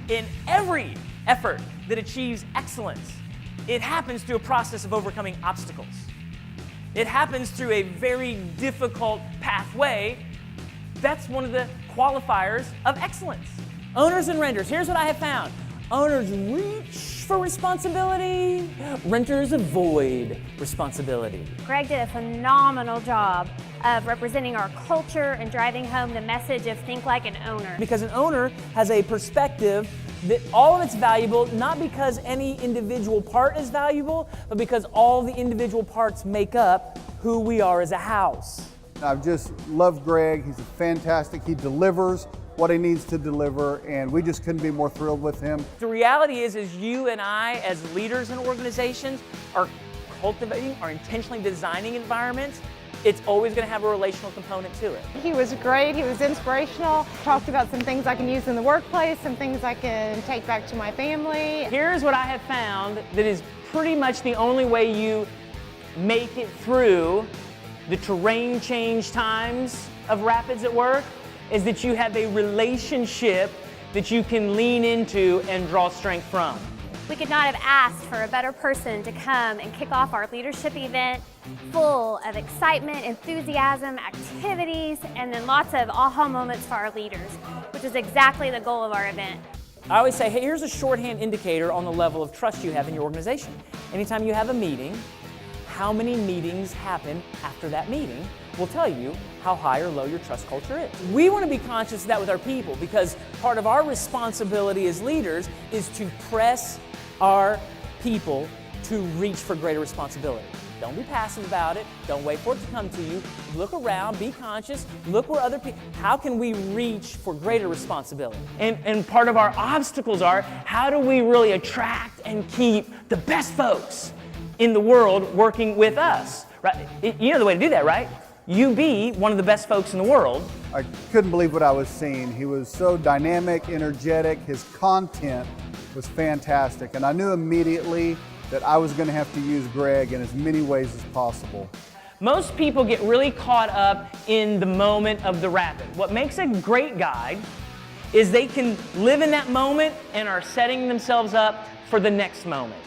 In every effort that achieves excellence, it happens through a process of overcoming obstacles. It happens through a very difficult pathway. That's one of the qualifiers of excellence. Owners and renters, here's what I have found. Owners reach for responsibility, renters avoid responsibility. Greg did a phenomenal job of representing our culture and driving home the message of think like an owner. Because an owner has a perspective that all of it's valuable, not because any individual part is valuable, but because all the individual parts make up who we are as a house. I've just loved Greg. He's fantastic. He delivers what he needs to deliver, and we just couldn't be more thrilled with him. The reality is you and I, as leaders in organizations, are cultivating, are intentionally designing environments. It's always going to have a relational component to it. He was great, he was inspirational, talked about some things I can use in the workplace, some things I can take back to my family. Here's what I have found that is pretty much the only way you make it through the terrain change times of rapids at work, is that you have a relationship that you can lean into and draw strength from. We could not have asked for a better person to come and kick off our leadership event full of excitement, enthusiasm, activities, and then lots of aha moments for our leaders, which is exactly the goal of our event. I always say, hey, here's a shorthand indicator on the level of trust you have in your organization. Anytime you have a meeting, how many meetings happen after that meeting will tell you how high or low your trust culture is. We want to be conscious of that with our people, because part of our responsibility as leaders is to press our people to reach for greater responsibility. Don't be passive about it. Don't wait for it to come to you. Look around, be conscious, look where other people, how can we reach for greater responsibility? And part of our obstacles are, how do we really attract and keep the best folks in the world working with us, right? You know the way to do that, right? You be one of the best folks in the world. I couldn't believe what I was seeing. He was so dynamic, energetic. His content was fantastic. And I knew immediately that I was going to have to use Greg in as many ways as possible. Most people get really caught up in the moment of the rapid. What makes a great guide is they can live in that moment and are setting themselves up for the next moment.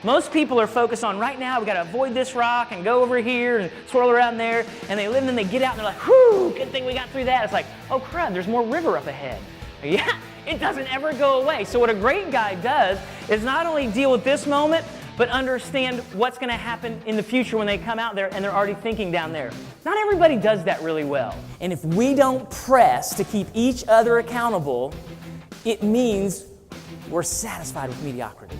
Most people are focused on right now, we got to avoid this rock and go over here and swirl around there, and they live and then they get out and they're like, whew, good thing we got through that. It's like, oh crud, there's more river up ahead. Yeah, it doesn't ever go away. So what a great guide does is not only deal with this moment, but understand what's going to happen in the future when they come out there and they're already thinking down there. Not everybody does that really well. And if we don't press to keep each other accountable, it means we're satisfied with mediocrity.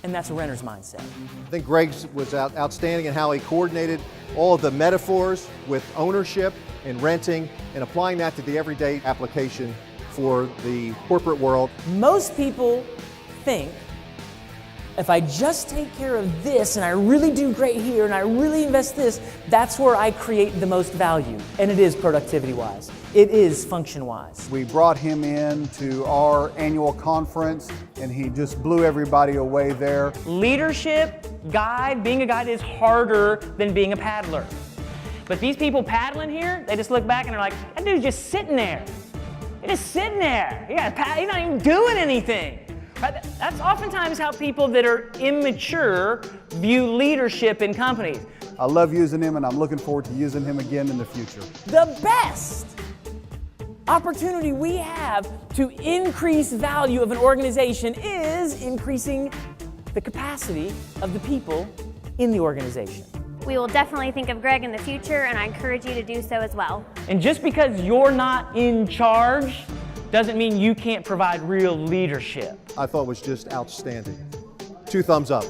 And that's a renter's mindset. I think Greg was outstanding in how he coordinated all of the metaphors with ownership and renting and applying that to the everyday application for the corporate world. Most people think, if I just take care of this and I really do great here and I really invest this, that's where I create the most value. And it is productivity-wise. It is function-wise. We brought him in to our annual conference, and he just blew everybody away there. Leadership, guide, being a guide is harder than being a paddler. But these people paddling here, they just look back and they're like, that dude's just sitting there. He's just sitting there. He's not even doing anything. Right? That's oftentimes how people that are immature view leadership in companies. I love using him, and I'm looking forward to using him again in the future. The best opportunity we have to increase value of an organization is increasing the capacity of the people in the organization. We will definitely think of Greg in the future, and I encourage you to do so as well. And just because you're not in charge doesn't mean you can't provide real leadership. I thought was just outstanding. 2 thumbs up.